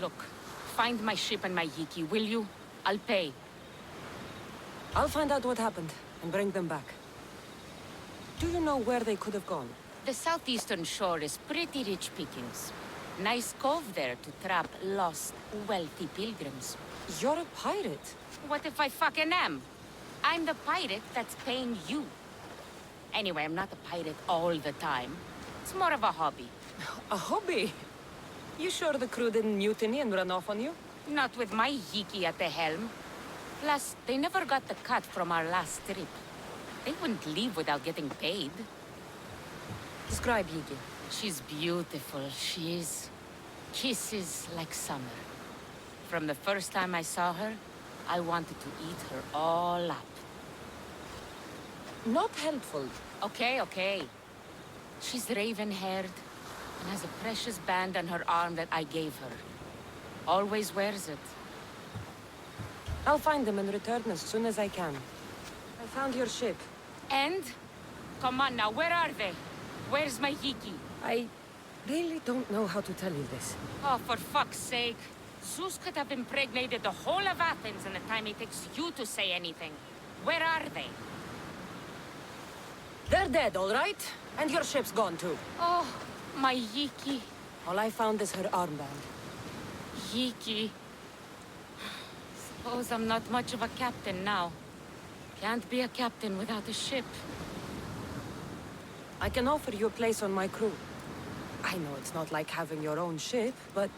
S16: Look, find my ship and my Yiki, will you? I'll pay.
S2: I'll find out what happened, and bring them back. Do you know where they could have gone?
S16: The southeastern shore is pretty rich pickings. Nice cove there to trap lost, wealthy pilgrims.
S2: You're a pirate.
S16: What if I fucking am? I'm the pirate that's paying you. Anyway, I'm not a pirate all the time. It's more of a hobby.
S2: A hobby? You sure the crew didn't mutiny and run off on you?
S16: Not with my Yiki at the helm. Plus, they never got the cut from our last trip. They wouldn't leave without getting paid.
S2: Describe Yiki.
S16: She's beautiful, she is. Kisses like summer. From the first time I saw her, I wanted to eat her all up.
S2: Not helpful.
S16: Okay. She's raven-haired and has a precious band on her arm that I gave her. Always wears it.
S2: I'll find them and return as soon as I can. I found your ship.
S16: And? Come on now, where are they? Where's my Yiki?
S2: I really don't know how to tell you this.
S16: Oh, for fuck's sake. Zeus could have impregnated the whole of Athens in the time it takes you to say anything. Where are they?
S2: They're dead, all right? And your ship's gone too.
S16: Oh, my Yiki.
S2: All I found is her armband.
S16: Yiki. Suppose I'm not much of a captain now. Can't be a captain without a ship.
S2: I can offer you a place on my crew. I know it's not like having your own ship, but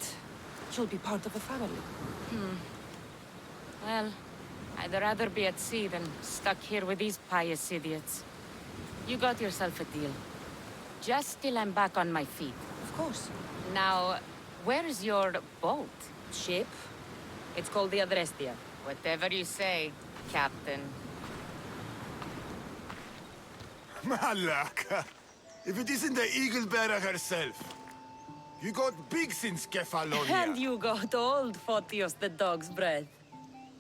S2: you'll be part of a family.
S16: Well, I'd rather be at sea than stuck here with these pious idiots. You got yourself a deal. Just till I'm back on my feet.
S2: Of course.
S16: Now, where's your boat?
S2: Ship? It's called the Adrestia.
S16: Whatever you say, Captain.
S14: Malaka! If it isn't the Eagle-bearer herself. You got big since Kefalonia.
S2: And you got old, Photios the dog's breath.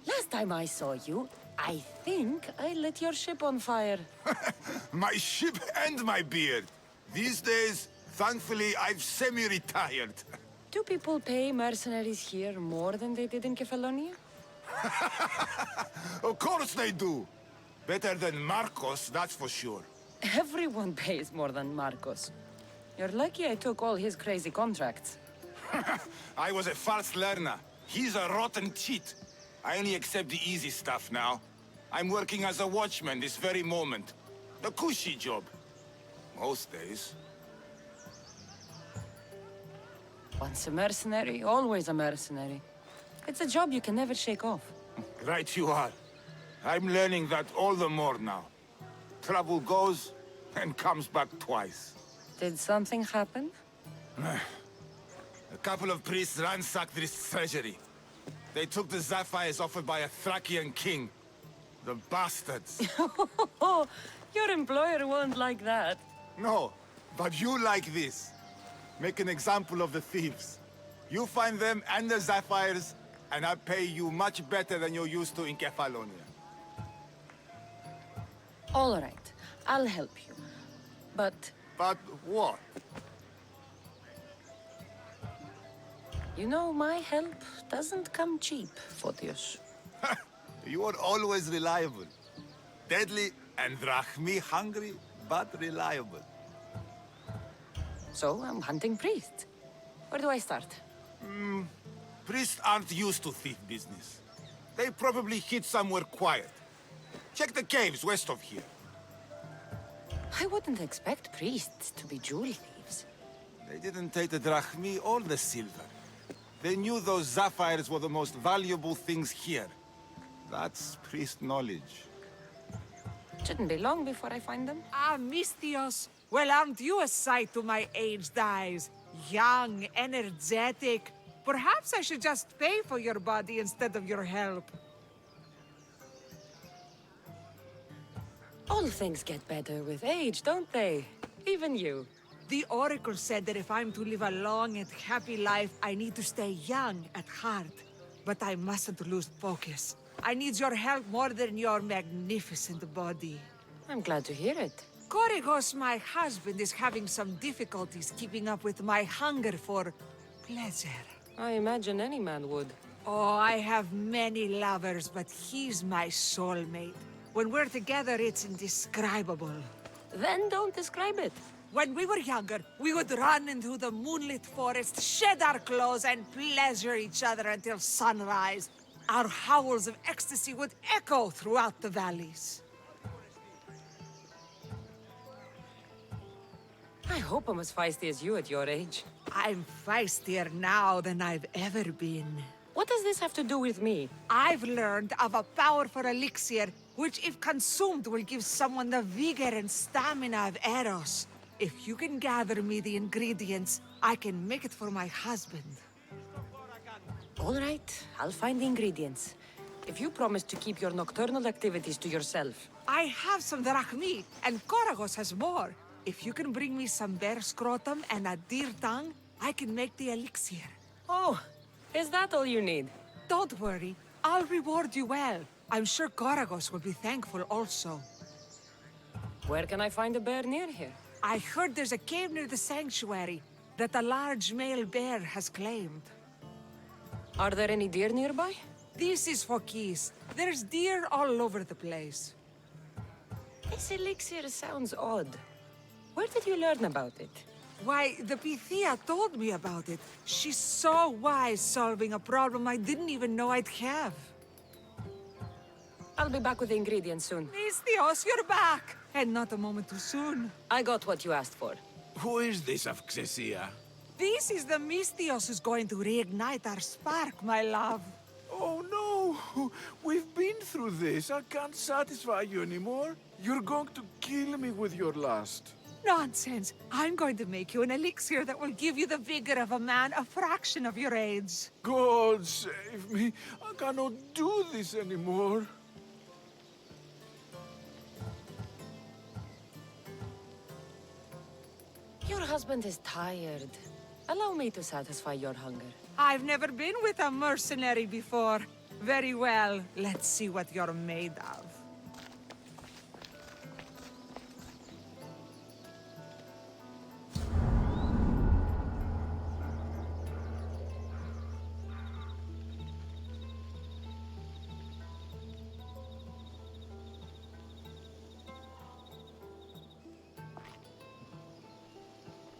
S2: Last time I saw you, I think I lit your ship on fire.
S14: My ship and my beard. These days, thankfully, I've semi-retired.
S2: Do people pay mercenaries here more than they did in Kefalonia?
S14: Of course they do. Better than Marcos, that's for sure.
S2: Everyone pays more than Marcos. You're lucky I took all his crazy contracts.
S14: I was a fast learner. He's a rotten cheat. I only accept the easy stuff now. I'm working as a watchman this very moment. The cushy job. Most days.
S2: Once a mercenary, always a mercenary. It's a job you can never shake off.
S14: Right you are. I'm learning that all the more now. Trouble goes and comes back twice.
S2: Did something happen?
S14: A couple of priests ransacked this treasury. They took the sapphires offered by a Thracian king. The bastards.
S2: Your employer won't like that.
S14: No, but you like this. Make an example of the thieves. You find them and the sapphires, and I'll pay you much better than you're used to in Kefalonia.
S2: All right, I'll help you. But...
S14: But what?
S2: You know, my help doesn't come cheap, Photios.
S14: You are always reliable. Deadly and drachmi hungry, but reliable.
S2: So, I'm hunting priests. Where do I start?
S14: Priests aren't used to thief business. They probably hid somewhere quiet. Check the caves west of here.
S2: I wouldn't expect priests to be jewel thieves.
S14: They didn't take the drachmi or the silver. They knew those sapphires were the most valuable things here. That's priest knowledge.
S2: Shouldn't be long before I find them.
S8: Ah, Mystios. Well, aren't you a sight to my aged eyes? Young, energetic. Perhaps I should just pay for your body instead of your help.
S2: All things get better with age, don't they? Even you.
S8: The Oracle said that if I'm to live a long and happy life, I need to stay young at heart. But I mustn't lose focus. I need your help more than your magnificent body.
S2: I'm glad to hear it.
S8: Korygos, my husband, is having some difficulties keeping up with my hunger for pleasure.
S2: I imagine any man would.
S8: Oh, I have many lovers, but he's my soulmate. When we're together, it's indescribable.
S2: Then don't describe it.
S8: When we were younger, we would run into the moonlit forest, shed our clothes, and pleasure each other until sunrise. Our howls of ecstasy would echo throughout the valleys.
S2: I hope I'm as feisty as you at your age.
S8: I'm feistier now than I've ever been.
S2: What does this have to do with me?
S8: I've learned of a powerful elixir, which if consumed will give someone the vigor and stamina of Eros. If you can gather me the ingredients, I can make it for my husband.
S2: All right, I'll find the ingredients. If you promise to keep your nocturnal activities to yourself.
S8: I have some drachmi, and Korygos has more. If you can bring me some bear scrotum and a deer tongue, I can make the elixir.
S7: Oh, is that all you need?
S8: Don't worry. I'll reward you well. I'm sure Goragos will be thankful also.
S7: Where can I find a bear near here?
S8: I heard there's a cave near the sanctuary that a large male bear has claimed.
S7: Are there any deer nearby?
S8: This is for keys. There's deer all over the place.
S7: This elixir sounds odd. Where did you learn about it?
S8: Why, the Pythia told me about it. She's so wise solving a problem I didn't even know I'd have.
S7: I'll be back with the ingredients soon.
S8: Misthios, you're back! And not a moment too soon.
S7: I got what you asked for.
S17: Who is this of Xesia?
S8: This is the Misthios who's going to reignite our spark, my love.
S17: Oh no! We've been through this. I can't satisfy you anymore. You're going to kill me with your lust.
S8: Nonsense. I'm going to make you an elixir that will give you the vigor of a man a fraction of your age.
S17: God save me. I cannot do this anymore.
S7: Your husband is tired. Allow me to satisfy your hunger.
S8: I've never been with a mercenary before. Very well. Let's see what you're made of.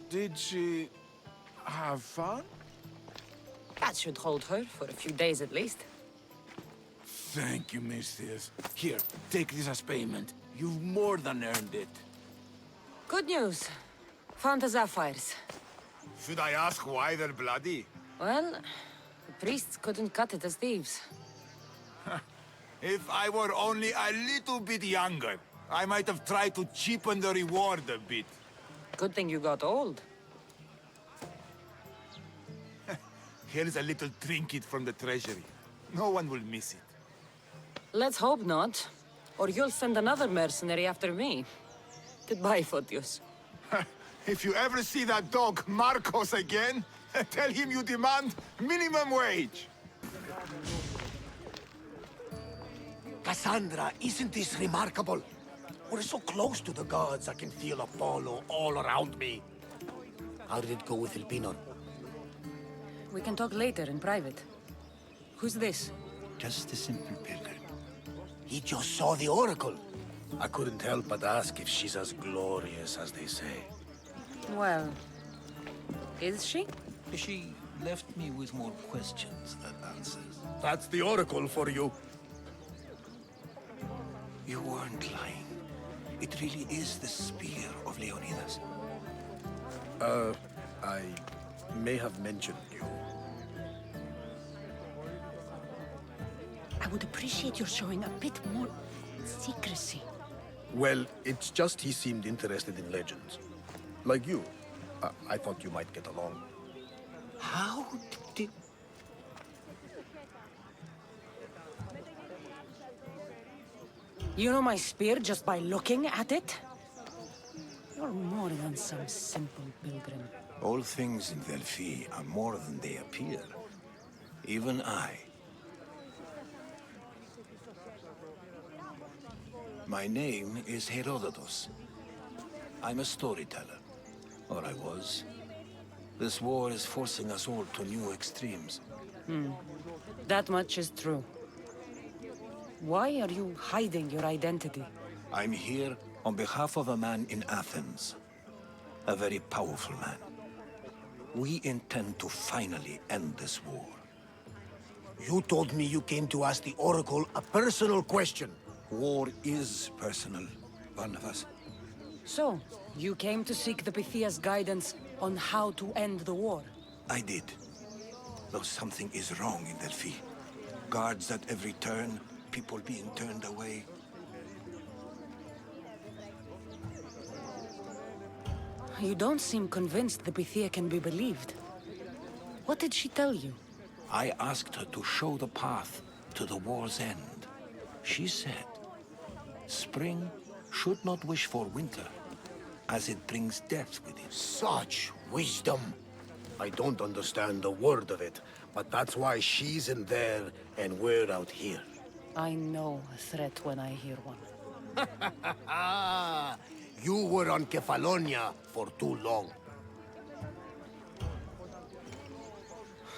S17: Did she have fun?
S7: That should hold her for a few days at least.
S17: Thank you, Misthios. Here, take this as payment. You've more than earned it.
S7: Good news. Found the sapphires.
S14: Should I ask why they're bloody?
S7: Well, the priests couldn't cut it as thieves.
S14: If I were only a little bit younger, I might have tried to cheapen the reward a bit.
S7: Good thing you got old.
S14: Here's a little trinket from the treasury. No one will miss it.
S7: Let's hope not. Or you'll send another mercenary after me. Goodbye, Photios.
S14: If you ever see that dog, Marcos, again, tell him you demand minimum wage.
S1: Cassandra, isn't this remarkable? We're so close to the gods, I can feel Apollo all around me. How did it go with Elpinor?
S2: We can talk later in private. Who's this?
S1: Just a simple pilgrim. He just saw the Oracle. I couldn't help but ask if she's as glorious as they say.
S2: Well, is she?
S18: She left me with more questions than answers.
S1: That's the Oracle for you.
S18: You weren't lying. It really is the spear of Leonidas.
S1: I may have mentioned you.
S2: I would appreciate your showing a bit more secrecy.
S1: Well, it's just he seemed interested in legends. Like you. I thought you might get along.
S18: How did...
S2: You know my spear just by looking at it? You're more than some simple pilgrim.
S18: All things in Delphi are more than they appear. Even I. My name is Herodotus. I'm a storyteller. Or I was. This war is forcing us all to new extremes.
S2: That much is true. Why are you hiding your identity?
S18: I'm here on behalf of a man in Athens. A very powerful man. We intend to finally end this war.
S1: You told me you came to ask the Oracle a personal question.
S18: War is personal, Barnabas.
S2: So, you came to seek the Pythia's guidance on how to end the war?
S18: I did. Though something is wrong in Delphi. Guards at every turn, people being turned away.
S2: You don't seem convinced the Pythia can be believed. What did she tell you?
S18: I asked her to show the path to the war's end. She said, spring should not wish for winter, as it brings death with it.
S1: Such wisdom! I don't understand a word of it, but that's why she's in there and we're out here.
S2: I know a threat when I hear one.
S1: You were on Kefalonia for too long.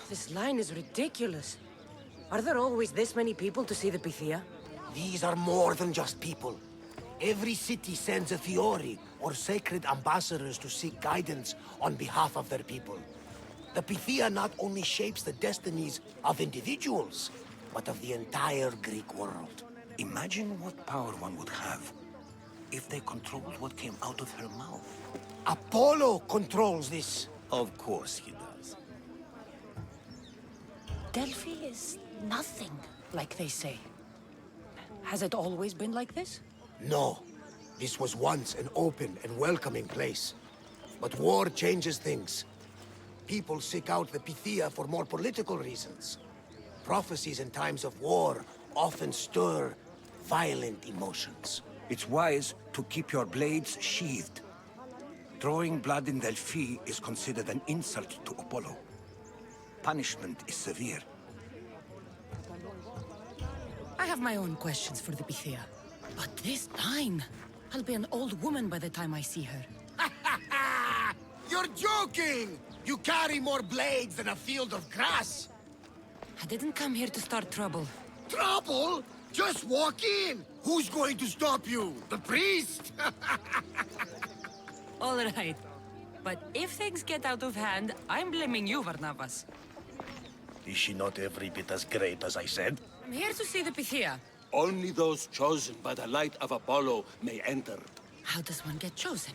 S2: This line is ridiculous. Are there always this many people to see the Pythia?
S1: These are more than just people. Every city sends a Fiori, or sacred ambassadors to seek guidance on behalf of their people. The Pythia not only shapes the destinies of individuals, but of the entire Greek world.
S18: Imagine what power one would have if they controlled what came out of her mouth.
S1: Apollo controls this.
S18: Of course he does.
S2: Delphi is nothing, like they say. Has it always been like this?
S1: No. This was once an open and welcoming place. But war changes things. People seek out the Pythia for more political reasons. Prophecies in times of war often stir violent emotions.
S18: It's wise to keep your blades sheathed. Drawing blood in Delphi is considered an insult to Apollo. Punishment is severe.
S2: I have my own questions for the Pythia. But this line... I'll be an old woman by the time I see her.
S1: You're joking! You carry more blades than a field of grass!
S2: I didn't come here to start trouble.
S1: Trouble? Just walk in! Who's going to stop you? The priest?
S2: All right. But if things get out of hand, I'm blaming you, Varnavas.
S1: Is she not every bit as great as I said?
S2: I'm here to see the Pythia.
S19: Only those chosen by the light of Apollo may enter.
S2: How does one get chosen?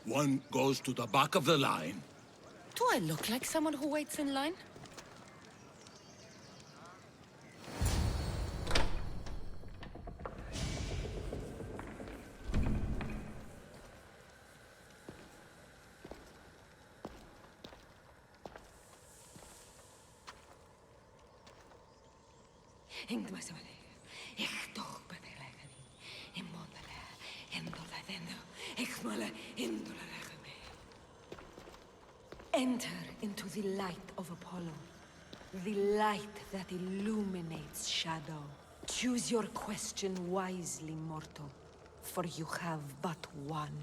S19: One goes to the back of the line.
S2: Do I look like someone who waits in line?
S20: Enter into the light of Apollo. The light that illuminates shadow. Choose your question wisely, mortal, for you have but one.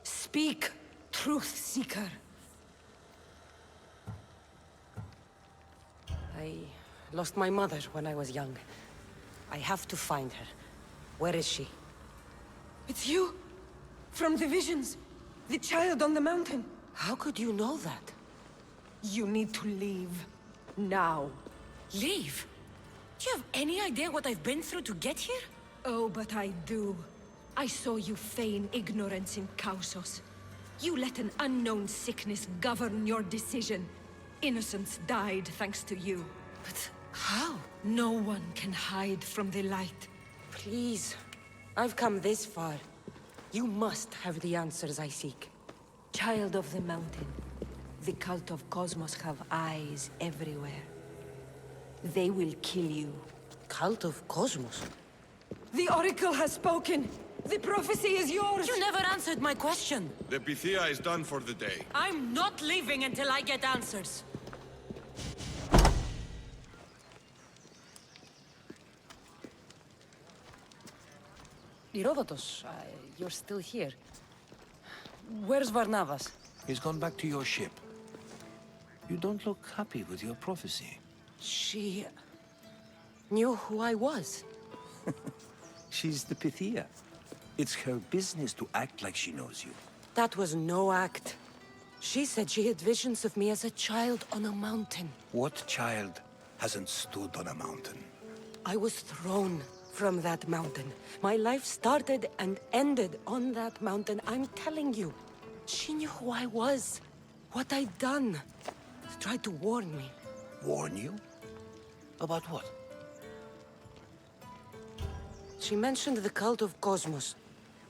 S20: Speak, truth seeker.
S2: I lost my mother when I was young. I have to find her. Where is she?
S20: It's you! From the visions! The child on the mountain!
S2: How could you know that?
S20: You need to leave. Now.
S2: Leave? Do you have any idea what I've been through to get here?
S20: Oh, but I do. I saw you feign ignorance in Kausos. You let an unknown sickness govern your decision. Innocents died thanks to you.
S2: But how?
S20: No one can hide from the light.
S2: Please. I've come this far. You must have the answers I seek.
S20: Child of the mountain, the cult of Cosmos have eyes everywhere. They will kill you.
S2: Cult of Cosmos?
S20: The Oracle has spoken! The prophecy is yours!
S2: You never answered my question!
S5: The Pythia is done for the day.
S2: I'm not leaving until I get answers! Herodotus, you're still here. Where's Varnavas?
S18: He's gone back to your ship. You don't look happy with your prophecy.
S2: She... knew who I was.
S18: She's the Pythia. It's her business to act like she knows you.
S2: That was no act. She said she had visions of me as a child on a mountain.
S18: What child hasn't stood on a mountain?
S2: I was thrown from that mountain. My life started and ended on that mountain, I'm telling you. She knew who I was, what I'd done. She tried to warn me.
S18: Warn you? About what?
S2: She mentioned the cult of Cosmos.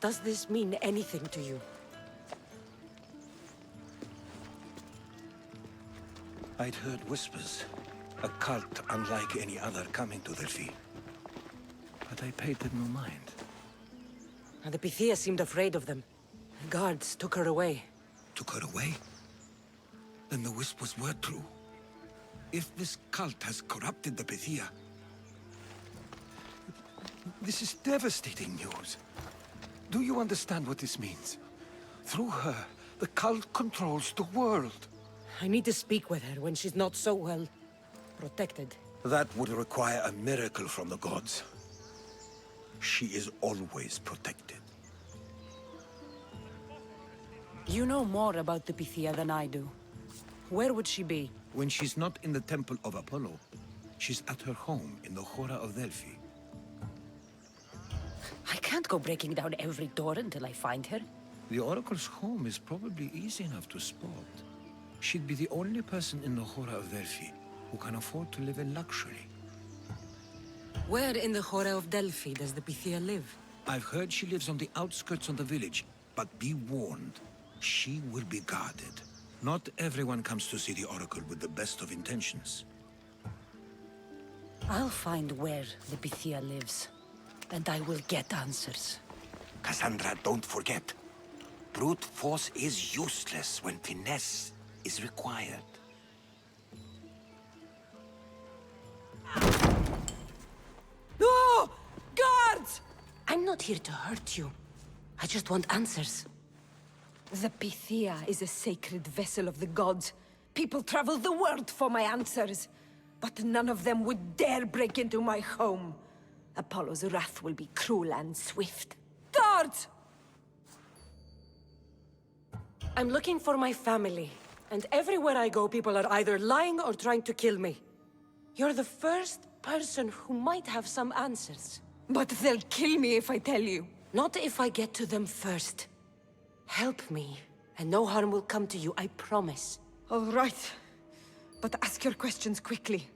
S2: Does this mean anything to you?
S18: I'd heard whispers. A cult unlike any other coming to Delphi. But I paid them no mind.
S2: And the Pythia seemed afraid of them. The guards took her away.
S18: Took her away? Then the whispers were true. If this cult has corrupted the Pythia... This is devastating news. Do you understand what this means? Through her, the cult controls the world.
S2: I need to speak with her when she's not so well protected.
S18: That would require a miracle from the gods. She is always protected.
S2: You know more about the Pythia than I do. Where would she be?
S18: When she's not in the Temple of Apollo, she's at her home in the Hora of Delphi.
S2: I can't go breaking down every door until I find her.
S18: The Oracle's home is probably easy enough to spot. She'd be the only person in the Hora of Delphi who can afford to live in luxury.
S2: Where in the Hora of Delphi does the Pythia live?
S18: I've heard she lives on the outskirts of the village, but be warned, she will be guarded. Not everyone comes to see the Oracle with the best of intentions.
S2: I'll find where the Pythia lives, and I will get answers.
S18: Cassandra, don't forget. Brute force is useless when finesse is required.
S2: No! Guards! I'm not here to hurt you. I just want answers.
S20: The Pythia is a sacred vessel of the gods. People travel the world for my answers. But none of them would dare break into my home. Apollo's wrath will be cruel and swift. Guards!
S2: I'm looking for my family. And everywhere I go, people are either lying or trying to kill me. You're the first person who might have some answers.
S20: But they'll kill me if I tell you.
S2: Not if I get to them first. Help me, and no harm will come to you, I promise.
S20: All right. But ask your questions quickly.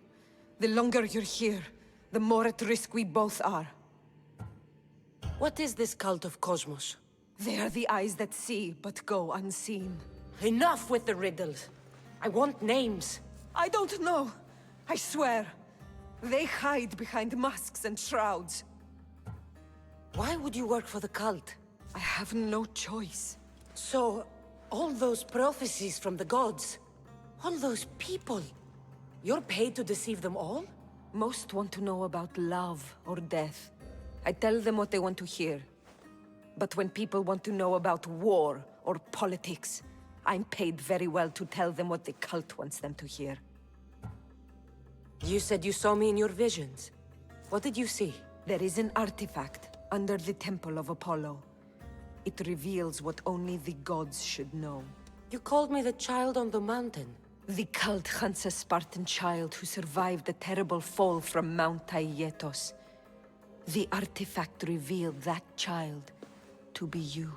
S20: The longer you're here, the more at risk we both are.
S2: What is this cult of Cosmos?
S20: They are the eyes that see, but go unseen.
S2: Enough with the riddles. I want names.
S20: I don't know. I swear. They hide behind masks and shrouds.
S2: Why would you work for the cult?
S20: I have no choice.
S2: So, all those prophecies from the gods, all those people, you're paid to deceive them all?
S20: Most want to know about love or death. I tell them what they want to hear. But when people want to know about war or politics, I'm paid very well to tell them what the cult wants them to hear.
S2: You said you saw me in your visions. What did you see?
S20: There is an artifact under the Temple of Apollo. It reveals what only the gods should know.
S2: You called me the child on the mountain.
S20: The cult hunts a Spartan child who survived the terrible fall from Mount Aietos. The artifact revealed that child to be you.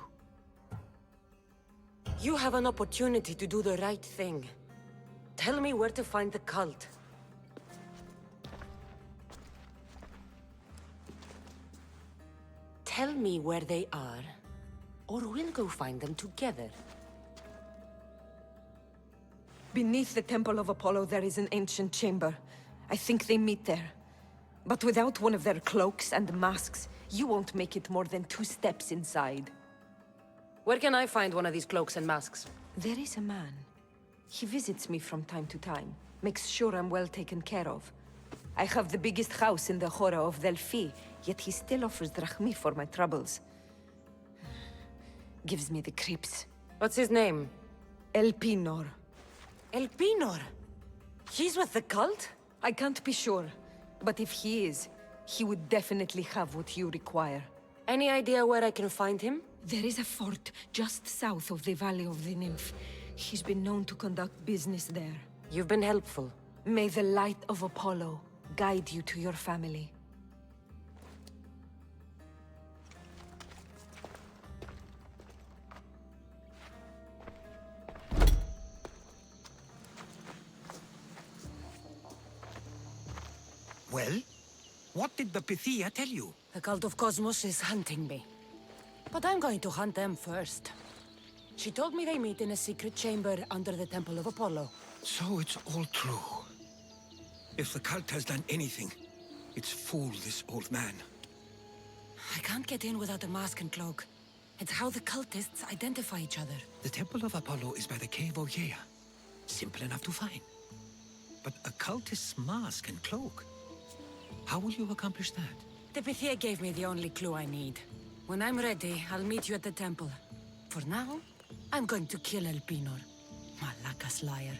S2: You have an opportunity to do the right thing. Tell me where to find the cult. Tell me where they are, or we'll go find them together.
S20: Beneath the Temple of Apollo there is an ancient chamber. I think they meet there. But without one of their cloaks and masks, you won't make it more than 2 steps inside.
S2: Where can I find one of these cloaks and masks?
S20: There is a man. He visits me from time to time, makes sure I'm well taken care of. I have the biggest house in the Hora of Delphi, yet he still offers drachmi for my troubles. Gives me the creeps.
S2: What's his name?
S20: Elpinor.
S2: Elpinor? He's with the cult?
S20: I can't be sure, but if he is, he would definitely have what you require.
S2: Any idea where I can find him?
S20: There is a fort just south of the Valley of the Nymph. He's been known to conduct business there.
S2: You've been helpful.
S20: May the light of Apollo guide you to your family.
S18: Well? What did the Pythia tell you?
S2: The cult of Cosmos is hunting me. But I'm going to hunt them first. She told me they meet in a secret chamber under the Temple of Apollo.
S18: So it's all true. If the cult has done anything, it's fooled this old man.
S2: I can't get in without a mask and cloak. It's how the cultists identify each other.
S21: The Temple of Apollo is by the Cave Ogyea. Simple enough to find. But a cultist's mask and cloak. How will you accomplish that?
S2: The Pythia gave me the only clue I need. When I'm ready, I'll meet you at the temple. For now, I'm going to kill El Pinor. Malaka's liar.